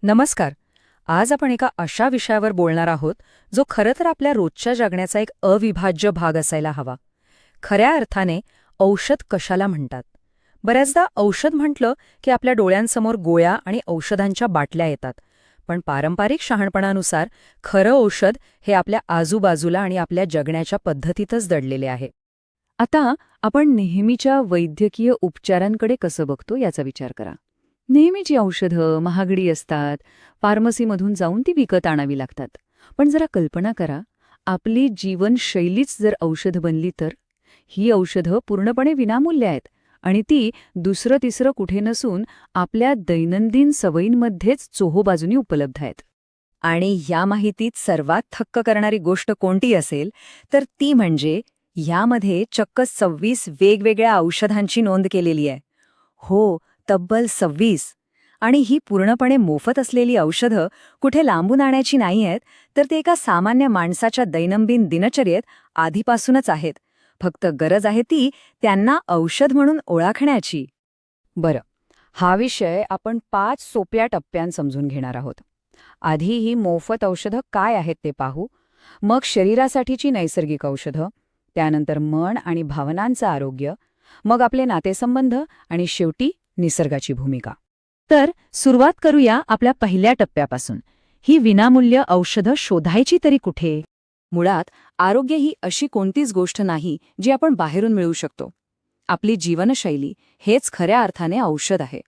नमस्कार. आज आपण एका अशा विषयावर बोलणार आहोत जो खरं तर आपल्या रोजच्या जगण्याचा एक अविभाज्य भाग असायला हवा. खऱ्या अर्थाने औषध कशाला म्हणतात. बऱ्याचदा औषध म्हटलं की आपल्या डोळ्यांसमोर गोळ्या आणि औषधांच्या बाटल्या येतात. पण पारंपरिक शहाणपणानुसार खरं औषध हे आपल्या आजूबाजूला आणि आपल्या जगण्याच्या पद्धतीतच दडलेले आहे. आता आपण नेहमीच्या वैद्यकीय उपचारांकडे कसं बघतो याचा विचार करा. नेहमीची औषधं महागडी असतात, फार्मसीमधून जाऊन ती विकत आणावी लागतात. पण जरा कल्पना करा, आपली जीवनशैलीच जर औषध बनली तर? ही औषधं पूर्णपणे विनामूल्य आहेत आणि ती दुसरं तिसरं कुठे नसून आपल्या दैनंदिन सवयींमध्येच चोहोबाजूनी उपलब्ध आहेत. आणि या माहितीत सर्वात थक्क करणारी गोष्ट कोणती असेल तर ती म्हणजे ह्यामध्ये चक्क 26 वेगवेगळ्या औषधांची नोंद केलेली आहे. हो, तब्बल 26. आणि ही पूर्णपणे मोफत असलेली औषधं कुठे लांबून आणायची नाही आहेत, तर ते एका सामान्य माणसाच्या दैनंदिन दिनचर्येत आधीपासूनच आहेत. फक्त गरज आहे ती त्यांना औषध म्हणून ओळखण्याची. बरं, हा विषय आपण 5 सोप्या टप्प्यात समजून घेणार आहोत. आधी ही मोफत औषधं काय आहेत ते पाहू, मग शरीरासाठीची नैसर्गिक औषधं, त्यानंतर मन आणि भावनांचं आरोग्य, मग आपले नातेसंबंध आणि शेवटी निसर्गाची भूमिका. तर सुरुवात करूया आपल्या पहिल्या टप्प्यापासून. ही विनामूल्य औषधं शोधायची तरी कुठे? मुळात आरोग्य ही अशी कोणतीच गोष्ट नाही जी आपण बाहेरून मिळवू शकतो. आपली जीवनशैली हेच खऱ्या अर्थाने औषध आहे.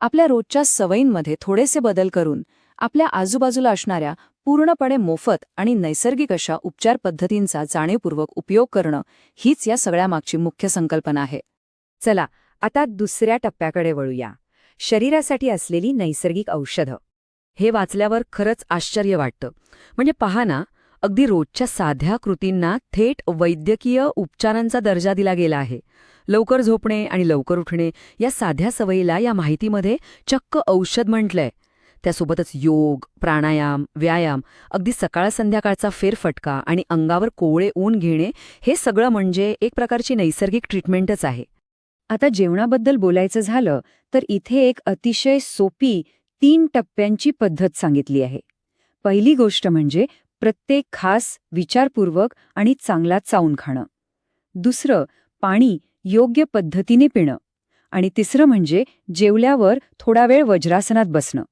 आपल्या रोजच्या सवयींमध्ये थोडेसे बदल करून आपल्या आजूबाजूला असणाऱ्या पूर्णपणे मोफत आणि नैसर्गिक अशा उपचार पद्धतींचा जाणीवपूर्वक उपयोग करणं हीच या सगळ्यामागची मुख्य संकल्पना आहे. चला आता दुसऱ्या टप्प्याकडे वळूया. शरीरासाठी असलेली नैसर्गिक औषधं. हे वाचल्यावर खरंच आश्चर्य वाटतं. म्हणजे पहा ना, अगदी रोजच्या साध्या कृतींना थेट वैद्यकीय उपचारांचा दर्जा दिला गेला आहे. लवकर झोपणे आणि लवकर उठणे या साध्या सवयीला या माहितीमध्ये चक्क औषध म्हटलंय. त्यासोबतच योग, प्राणायाम, व्यायाम, अगदी सकाळ संध्याकाळचा फेरफटका आणि अंगावर कोवळे ऊन घेणे हे सगळं म्हणजे एक प्रकारची नैसर्गिक ट्रीटमेंटच आहे. आता जेवणाबद्दल बोलायचं झालं तर इथे एक अतिशय सोपी 3 टप्प्यांची पद्धत सांगितली आहे. पहिली गोष्ट म्हणजे प्रत्येक खास विचारपूर्वक आणि चांगला चावून खाणं. दुसरं, पाणी योग्य पद्धतीने पिणं. आणि तिसरं म्हणजे जेवल्यावर थोडा वेळ वज्रासनात बसणं.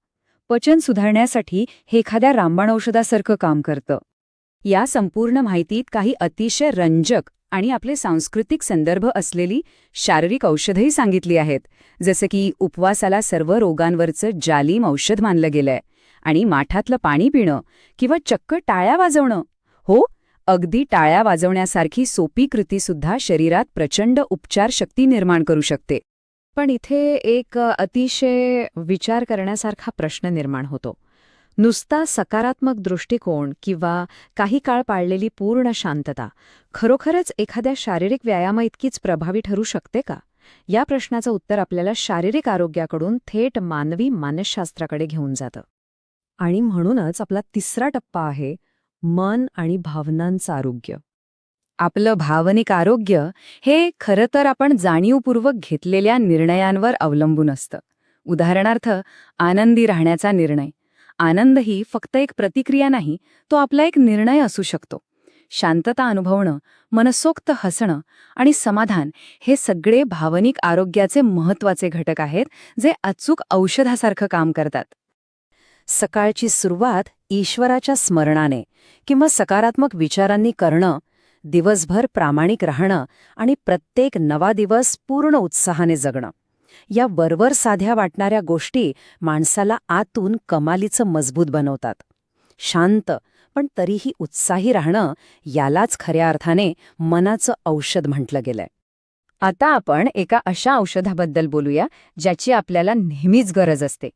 पचन सुधारण्यासाठी हे एखाद्या रामबाण औषधासारखं काम करतं. या संपूर्ण माहितीत काही अतिशय रंजक आणि आपले सांस्कृतिक संदर्भ असलेली शारीरिक औषधंही सांगितली आहेत, जसे की उपवासाला सर्व रोगांवरचं जालीम औषध मानलं गेलंय आणि माठातलं पाणी पिणं किंवा चक्क टाळ्या वाजवणं. हो, अगदी टाळ्या वाजवण्यासारखी सोपी कृतीसुद्धा शरीरात प्रचंड उपचार शक्ती निर्माण करू शकते. पण इथे एक अतिशय विचार करण्यासारखा प्रश्न निर्माण होतो. नुसता सकारात्मक दृष्टिकोन किंवा काही काळ पाळलेली पूर्ण शांतता खरोखरच एखाद्या शारीरिक व्यायामाइतकीच प्रभावी ठरू शकते का? या प्रश्नाचं उत्तर आपल्याला शारीरिक आरोग्याकडून थेट मानवी मानसशास्त्राकडे घेऊन जातं. आणि म्हणूनच आपला तिसरा टप्पा आहे मन आणि भावनांचं आरोग्य. आपलं भावनिक आरोग्य हे खरं तर आपण जाणीवपूर्वक घेतलेल्या निर्णयांवर अवलंबून असतं. उदाहरणार्थ, आनंदी राहण्याचा निर्णय. आनंद ही फक्त एक प्रतिक्रिया नाही, तो आपला एक निर्णय असू शकतो. शांतता अनुभवणं, मनसोक्त हसणं आणि समाधान हे सगळे भावनिक आरोग्याचे महत्त्वाचे घटक आहेत, जे अचूक औषधासारखं काम करतात. सकाळची सुरुवात ईश्वराच्या स्मरणाने किंवा सकारात्मक विचारांनी करणं, दिवसभर प्रामाणिक राहणं आणि प्रत्येक नवा दिवस पूर्ण उत्साहाने जगणं, या वरवर साध्या वाटणाऱ्या गोष्टी माणसाला आतून कमालीचं मजबूत बनवतात. शांत पण तरीही उत्साही राहणं यालाच खऱ्या अर्थाने मनाचं औषध म्हटलं गेलंय. आता आपण एका अशा औषधाबद्दल बोलूया ज्याची आपल्याला नेहमीच गरज असते.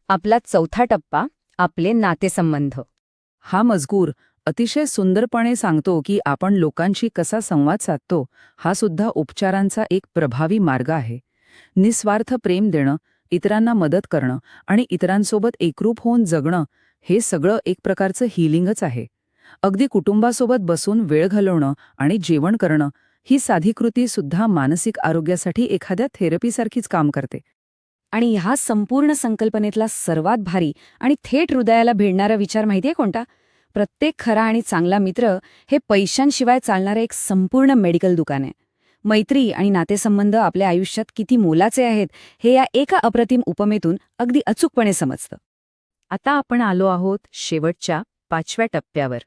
आपला चौथा टप्पा, आपले नातेसंबंध. हा मजकूर अतिशय सुंदरपणे सांगतो की आपण लोकांशी कसा संवाद साधतो हा सुद्धा उपचारांचा एक प्रभावी मार्ग आहे. निस्वार्थ प्रेम देणं, इतरांना मदत करणं आणि इतरांसोबत एकरूप होऊन जगणं हे सगळं एक प्रकारचं हिलिंगच आहे. अगदी कुटुंबासोबत बसून वेळ घालवणं आणि जेवण करणं ही साधी कृती सुद्धा मानसिक आरोग्यासाठी एखाद्या थेरपीसारखीच काम करते. आणि ह्या संपूर्ण संकल्पनेतला सर्वात भारी आणि थेट हृदयाला भिडणारा विचार माहितीये कोणता? प्रत्येक खरा आणि चांगला मित्र हे पैशांशिवाय चालणारं एक संपूर्ण मेडिकल दुकान आहे. मैत्री आणि नातेसंबंध आपल्या आयुष्यात किती मोलाचे आहेत हे या एका अप्रतिम उपमेतून अगदी अचूकपणे समजतं. आता आपण आलो आहोत शेवटच्या 5व्या टप्प्यावर,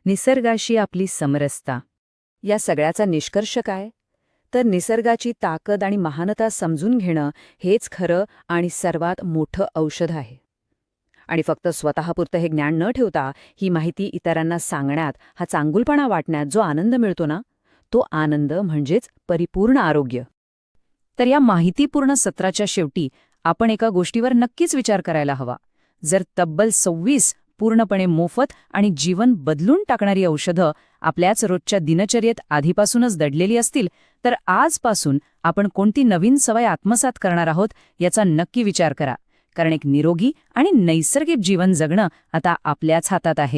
निसर्गाशी आपली समरसता. या सगळ्याचा निष्कर्ष काय? तर निसर्गाची ताकद आणि महानता समजून घेणं हेच खरं आणि सर्वात मोठं औषध आहे. आणि फक्त स्वतःपुरतं हे ज्ञान न ठेवता ही माहिती इतरांना सांगण्यात, हा चांगुलपणा वाटण्यात जो आनंद मिळतो ना, तो आनंद म्हणजेच परिपूर्ण आरोग्य. तर या माहितीपूर्ण सत्राच्या शेवटी आपण एका गोष्टीवर नक्कीच विचार करायला हवा. जर तब्बल 26 पूर्णपणे मोफत आणि जीवन बदलून टाकणारी औषधं आपल्याच रोजच्या दिनचर्येत आधीपासूनच दडलेली असतील, तर आजपासून आपण कोणती नवीन सवय आत्मसात करणार आहोत याचा नक्की विचार करा. कारण एक निरोगी आणि नैसर्गिक जीवन जगणं आता आपल्याच हातात आहे.